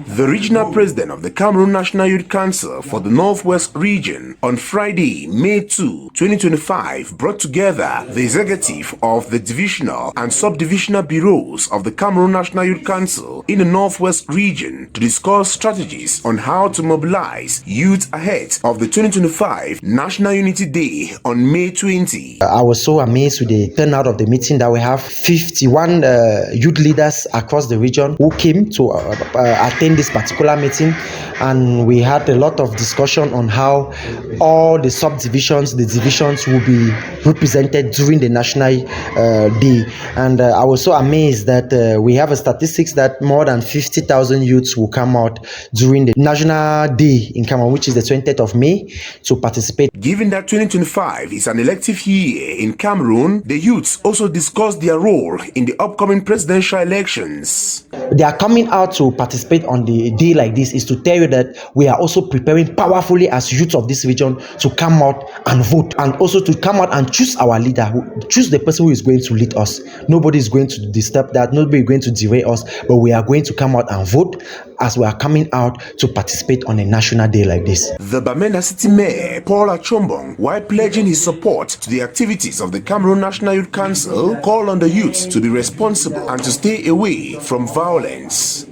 The regional president of the Cameroon National Youth Council for the Northwest region on Friday, May 2, 2025, brought together the executive of the divisional and subdivisional bureaus of the Cameroon National Youth Council in the Northwest region to discuss strategies on how to mobilize youth ahead of the 2025 National Unity Day on May 20. I was so amazed with the turnout of the meeting that we have 51 youth leaders across the region who came to attend this particular meeting, and we had a lot of discussion on how all the subdivisions, the divisions will be represented during the National Day. And I was so amazed that we have a statistics that more than 50,000 youths will come out during the National Day in Cameroon, which is the 20th of May, to participate. Given that 2025 is an elective year in Cameroon, the youths also discussed their role in the upcoming presidential elections. They are coming out to participate on the day like this is to tell you that we are also preparing powerfully as youths of this region to come out and vote, and also to come out and choose our leader, choose the person who is going to lead us. Nobody is going to disturb that, nobody is going to derail us, but we are going to come out and vote as we are coming out to participate on a national day like this. The Bamenda City Mayor, Paul Achombong, while pledging his support to the activities of the Cameroon National Youth Council, called on the youths to be responsible and to stay away from violence.